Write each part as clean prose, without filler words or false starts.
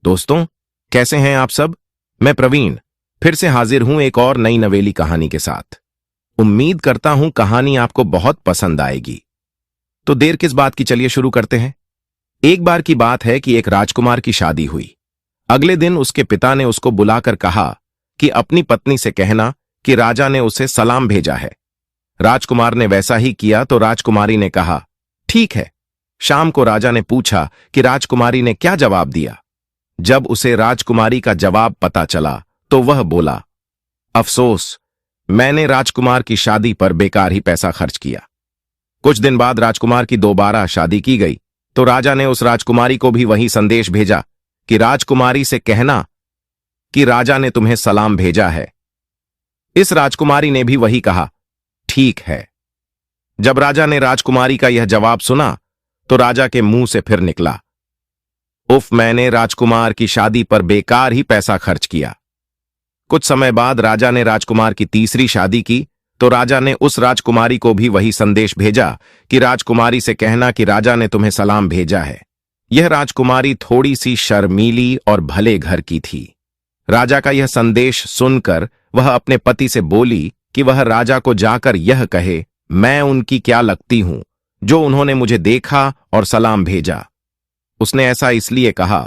दोस्तों, कैसे हैं आप सब? मैं प्रवीण फिर से हाजिर हूं एक और नई नवेली कहानी के साथ। उम्मीद करता हूं कहानी आपको बहुत पसंद आएगी। तो देर किस बात की, चलिए शुरू करते हैं। एक बार की बात है कि एक राजकुमार की शादी हुई। अगले दिन उसके पिता ने उसको बुलाकर कहा कि अपनी पत्नी से कहना कि राजा ने उसे सलाम भेजा है। राजकुमार ने वैसा ही किया तो राजकुमारी ने कहा, ठीक है। शाम को राजा ने पूछा कि राजकुमारी ने क्या जवाब दिया। जब उसे राजकुमारी का जवाब पता चला तो वह बोला, अफसोस, मैंने राजकुमार की शादी पर बेकार ही पैसा खर्च किया। कुछ दिन बाद राजकुमार की दोबारा शादी की गई तो राजा ने उस राजकुमारी को भी वही संदेश भेजा कि राजकुमारी से कहना कि राजा ने तुम्हें सलाम भेजा है। इस राजकुमारी ने भी वही कहा, ठीक है। जब राजा ने राजकुमारी का यह जवाब सुना तो राजा के मुंह से फिर निकला, उफ, मैंने राजकुमार की शादी पर बेकार ही पैसा खर्च किया। कुछ समय बाद राजा ने राजकुमार की तीसरी शादी की तो राजा ने उस राजकुमारी को भी वही संदेश भेजा कि राजकुमारी से कहना कि राजा ने तुम्हें सलाम भेजा है। यह राजकुमारी थोड़ी सी शर्मीली और भले घर की थी। राजा का यह संदेश सुनकर वह अपने पति से बोली कि वह राजा को जाकर यह कहे, मैं उनकी क्या लगती हूं जो उन्होंने मुझे देखा और सलाम भेजा। उसने ऐसा इसलिए कहा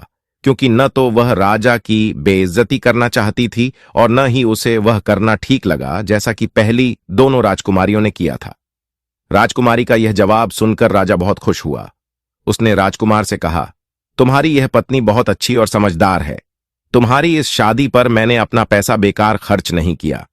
क्योंकि न तो वह राजा की बेइज्जती करना चाहती थी और न ही उसे वह करना ठीक लगा जैसा कि पहली दोनों राजकुमारियों ने किया था। राजकुमारी का यह जवाब सुनकर राजा बहुत खुश हुआ। उसने राजकुमार से कहा, तुम्हारी यह पत्नी बहुत अच्छी और समझदार है। तुम्हारी इस शादी पर मैंने अपना पैसा बेकार खर्च नहीं किया।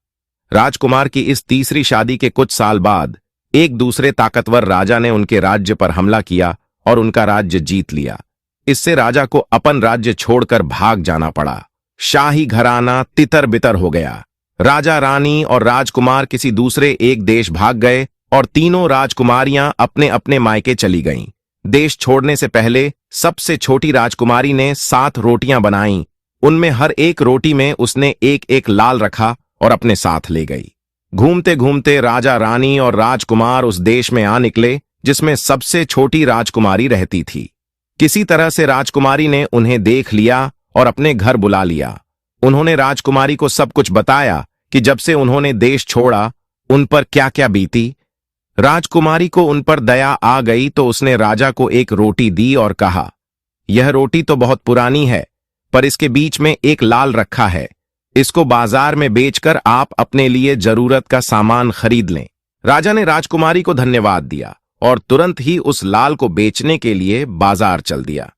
राजकुमार की इस तीसरी शादी के कुछ साल बाद एक दूसरे ताकतवर राजा ने उनके राज्य पर हमला किया और उनका राज्य जीत लिया। इससे राजा को अपन राज्य छोड़कर भाग जाना पड़ा। शाही घराना तितर बितर हो गया। राजा, रानी और राजकुमार किसी दूसरे एक देश भाग गए और तीनों राजकुमारियां अपने अपने मायके चली गईं। देश छोड़ने से पहले सबसे छोटी राजकुमारी ने 7 रोटियां बनाईं। उनमें हर एक रोटी में उसने एक एक लाल रखा और अपने साथ ले गई। घूमते घूमते राजा, रानी और राजकुमार उस देश में आ निकले जिसमें सबसे छोटी राजकुमारी रहती थी। किसी तरह से राजकुमारी ने उन्हें देख लिया और अपने घर बुला लिया। उन्होंने राजकुमारी को सब कुछ बताया कि जब से उन्होंने देश छोड़ा उन पर क्या क्या बीती। राजकुमारी को उन पर दया आ गई तो उसने राजा को एक रोटी दी और कहा, यह रोटी तो बहुत पुरानी है पर इसके बीच में एक लाल रखा है। इसको बाजार में बेचकर आप अपने लिए जरूरत का सामान खरीद लें। राजा ने राजकुमारी को धन्यवाद दिया और तुरंत ही उस लाल को बेचने के लिए बाजार चल दिया।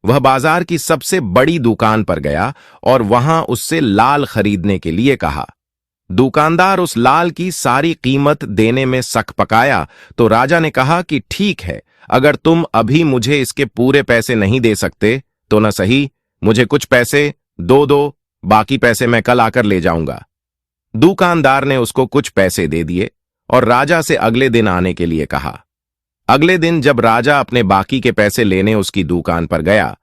वह बाजार की सबसे बड़ी दुकान पर गया और वहां उससे लाल खरीदने के लिए कहा। दुकानदार उस लाल की सारी कीमत देने में सकपकाया तो राजा ने कहा कि ठीक है, अगर तुम अभी मुझे इसके पूरे पैसे नहीं दे सकते तो न सही, मुझे कुछ पैसे दो, बाकी पैसे मैं कल आकर ले जाऊंगा। दुकानदार ने उसको कुछ पैसे दे दिए और राजा से अगले दिन आने के लिए कहा। अगले दिन जब राजा अपने बाकी के पैसे लेने उसकी दुकान पर गया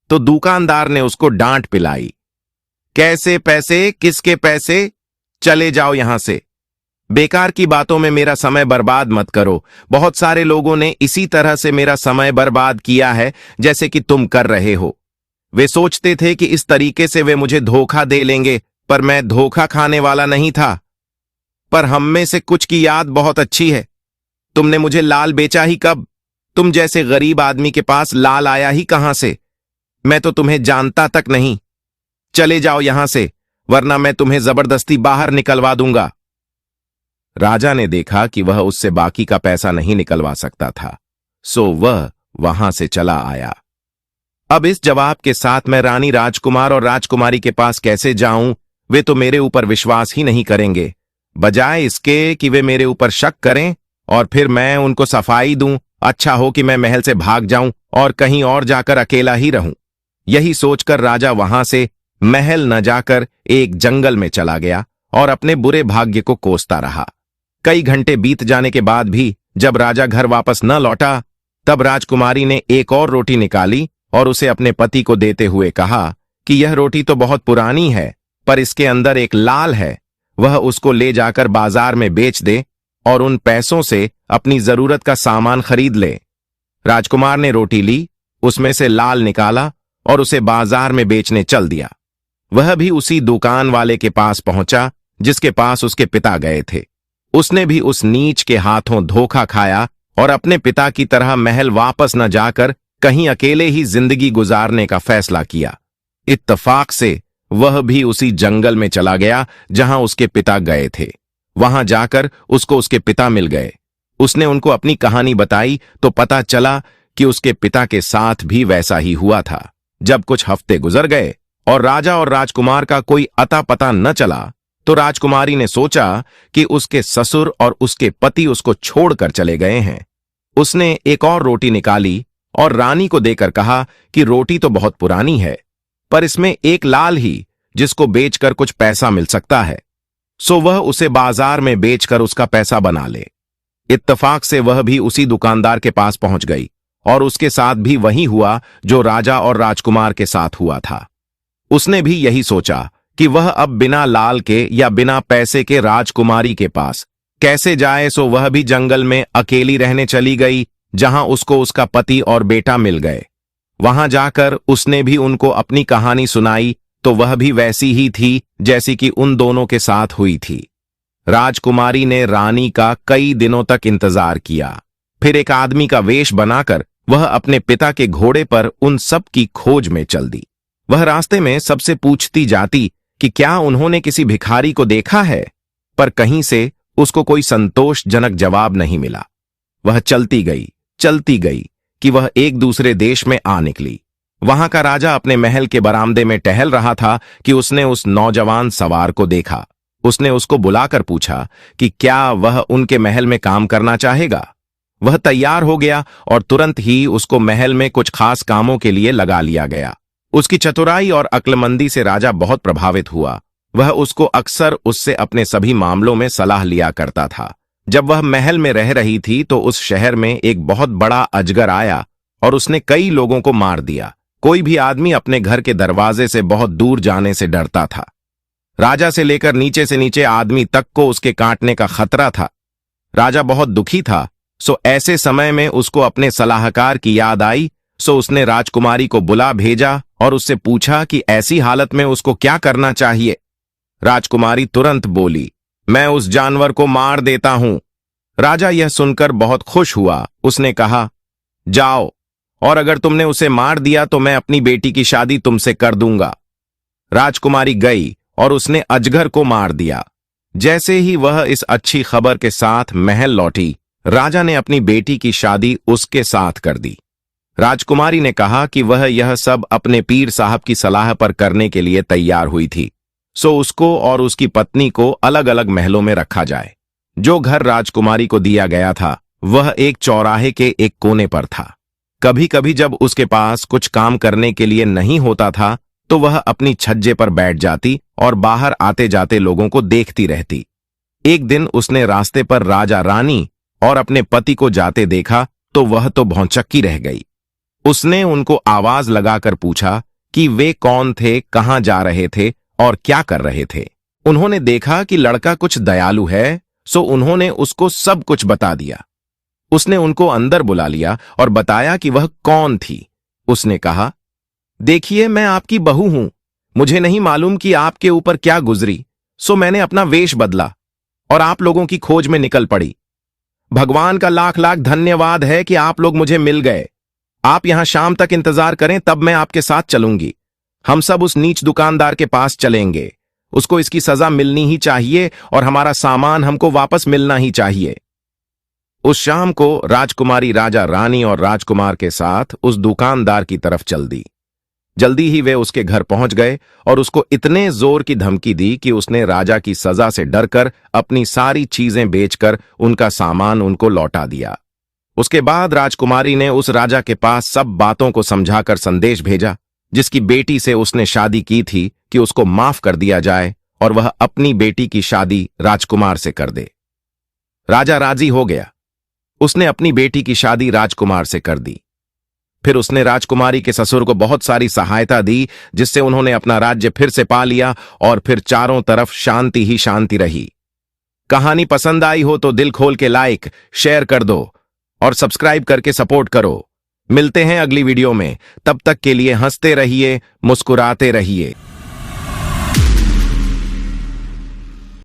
तो दुकानदार ने उसको डांट पिलाई, कैसे पैसे, किसके पैसे, चले जाओ यहां से। बेकार की बातों में मेरा समय बर्बाद मत करो। बहुत सारे लोगों ने इसी तरह से मेरा समय बर्बाद किया है जैसे कि तुम कर रहे हो। वे सोचते थे कि इस तरीके से वे मुझे धोखा दे लेंगे, पर मैं धोखा खाने वाला नहीं था। पर हम में से कुछ की याद बहुत अच्छी है। तुमने मुझे लाल बेचा ही कब? तुम जैसे गरीब आदमी के पास लाल आया ही कहां से? मैं तो तुम्हें जानता तक नहीं। चले जाओ यहां से, वरना मैं तुम्हें जबरदस्ती बाहर निकलवा दूंगा। राजा ने देखा कि वह उससे बाकी का पैसा नहीं निकलवा सकता था, सो वह वहां से चला आया। अब इस जवाब के साथ मैं रानी, राजकुमार और राजकुमारी के पास कैसे जाऊं? वे तो मेरे ऊपर विश्वास ही नहीं करेंगे। बजाय इसके कि वे मेरे ऊपर शक करें और फिर मैं उनको सफाई दूं, अच्छा हो कि मैं महल से भाग जाऊं और कहीं और जाकर अकेला ही रहूं। यही सोचकर राजा वहां से महल न जाकर एक जंगल में चला गया और अपने बुरे भाग्य को कोसता रहा। कई घंटे बीत जाने के बाद भी जब राजा घर वापस न लौटा तब राजकुमारी ने एक और रोटी निकाली और उसे अपने पति को देते हुए कहा कि यह रोटी तो बहुत पुरानी है पर इसके अंदर एक लाल है। वह उसको ले जाकर बाजार में बेच दे और उन पैसों से अपनी जरूरत का सामान खरीद ले। राजकुमार ने रोटी ली, उसमें से लाल निकाला और उसे बाजार में बेचने चल दिया। वह भी उसी दुकान वाले के पास पहुंचा जिसके पास उसके पिता गए थे। उसने भी उस नीच के हाथों धोखा खाया और अपने पिता की तरह महल वापस न जाकर कहीं अकेले ही जिंदगी गुजारने का फैसला किया। इत्तफाक से वह भी उसी जंगल में चला गया जहां उसके पिता गए थे। वहां जाकर उसको उसके पिता मिल गए। उसने उनको अपनी कहानी बताई तो पता चला कि उसके पिता के साथ भी वैसा ही हुआ था। जब कुछ हफ्ते गुजर गए और राजा और राजकुमार का कोई अता पता न चला, तो राजकुमारी ने सोचा कि उसके ससुर और उसके पति उसको छोड़कर चले गए हैं। उसने एक और रोटी निकाली और रानी को देकर कहा कि रोटी तो बहुत पुरानी है, पर इसमें एक लाल ही जिसको बेचकर कुछ पैसा मिल सकता है, सो वह उसे बाजार में बेचकर उसका पैसा बना ले। इत्तफाक से वह भी उसी दुकानदार के पास पहुंच गई और उसके साथ भी वही हुआ जो राजा और राजकुमार के साथ हुआ था। उसने भी यही सोचा कि वह अब बिना लाल के या बिना पैसे के राजकुमारी के पास कैसे जाए, सो वह भी जंगल में अकेली रहने चली गई जहां उसको उसका पति और बेटा मिल गए। वहां जाकर उसने भी उनको अपनी कहानी सुनाई तो वह भी वैसी ही थी जैसी कि उन दोनों के साथ हुई थी। राजकुमारी ने रानी का कई दिनों तक इंतजार किया। फिर एक आदमी का वेश बनाकर वह अपने पिता के घोड़े पर उन सब की खोज में चल दी। वह रास्ते में सबसे पूछती जाती कि क्या उन्होंने किसी भिखारी को देखा है, पर कहीं से उसको कोई संतोषजनक जवाब नहीं मिला। वह चलती गई कि वह एक दूसरे देश में आ निकली। वहां का राजा अपने महल के बरामदे में टहल रहा था कि उसने उस नौजवान सवार को देखा। उसने उसको बुलाकर पूछा कि क्या वह उनके महल में काम करना चाहेगा। वह तैयार हो गया और तुरंत ही उसको महल में कुछ खास कामों के लिए लगा लिया गया। उसकी चतुराई और अक्लमंदी से राजा बहुत प्रभावित हुआ। वह उसको अक्सर उससे अपने सभी मामलों में सलाह लिया करता था। जब वह महल में रह रही थी तो उस शहर में एक बहुत बड़ा अजगर आया और उसने कई लोगों को मार दिया। कोई भी आदमी अपने घर के दरवाजे से बहुत दूर जाने से डरता था। राजा से लेकर नीचे से नीचे आदमी तक को उसके काटने का खतरा था। राजा बहुत दुखी था, सो ऐसे समय में उसको अपने सलाहकार की याद आई। सो उसने राजकुमारी को बुला भेजा और उससे पूछा कि ऐसी हालत में उसको क्या करना चाहिए। राजकुमारी तुरंत बोली, मैं उस जानवर को मार देता हूं। राजा यह सुनकर बहुत खुश हुआ। उसने कहा, जाओ, और अगर तुमने उसे मार दिया तो मैं अपनी बेटी की शादी तुमसे कर दूंगा। राजकुमारी गई और उसने अजगर को मार दिया। जैसे ही वह इस अच्छी खबर के साथ महल लौटी, राजा ने अपनी बेटी की शादी उसके साथ कर दी। राजकुमारी ने कहा कि वह यह सब अपने पीर साहब की सलाह पर करने के लिए तैयार हुई थी, सो उसको और उसकी पत्नी को अलग अलग महलों में रखा जाए। जो घर राजकुमारी को दिया गया था वह एक चौराहे के एक कोने पर था। कभी कभी जब उसके पास कुछ काम करने के लिए नहीं होता था तो वह अपनी छज्जे पर बैठ जाती और बाहर आते जाते लोगों को देखती रहती। एक दिन उसने रास्ते पर राजा रानी और अपने पति को जाते देखा तो वह तो भौंचक्की रह गई। उसने उनको आवाज लगाकर पूछा कि वे कौन थे, कहां जा रहे थे और क्या कर रहे थे। उन्होंने देखा कि लड़का कुछ दयालु है, सो उन्होंने उसको सब कुछ बता दिया। उसने उनको अंदर बुला लिया और बताया कि वह कौन थी। उसने कहा, देखिए, मैं आपकी बहू हूं। मुझे नहीं मालूम कि आपके ऊपर क्या गुजरी, सो मैंने अपना वेश बदला और आप लोगों की खोज में निकल पड़ी। भगवान का लाख लाख धन्यवाद है कि आप लोग मुझे मिल गए। आप यहां शाम तक इंतजार करें, तब मैं आपके साथ चलूंगी। हम सब उस नीच दुकानदार के पास चलेंगे। उसको इसकी सजा मिलनी ही चाहिए और हमारा सामान हमको वापस मिलना ही चाहिए। उस शाम को राजकुमारी राजा रानी और राजकुमार के साथ उस दुकानदार की तरफ चल दी। जल्दी ही वे उसके घर पहुंच गए और उसको इतने जोर की धमकी दी कि उसने राजा की सजा से डरकर अपनी सारी चीजें बेचकर उनका सामान उनको लौटा दिया। उसके बाद राजकुमारी ने उस राजा के पास सब बातों को समझाकर संदेश भेजा जिसकी बेटी से उसने शादी की थी कि उसको माफ कर दिया जाए और वह अपनी बेटी की शादी राजकुमार से कर दे। राजा राजी हो गया। उसने अपनी बेटी की शादी राजकुमार से कर दी। फिर उसने राजकुमारी के ससुर को बहुत सारी सहायता दी, जिससे उन्होंने अपना राज्य फिर से पा लिया और फिर चारों तरफ शांति ही शांति रही। कहानी पसंद आई हो तो दिल खोल के लाइक, शेयर कर दो और सब्सक्राइब करके सपोर्ट करो। मिलते हैं अगली वीडियो में, तब तक के लिए हंसते रहिए, मुस्कुराते रहिए।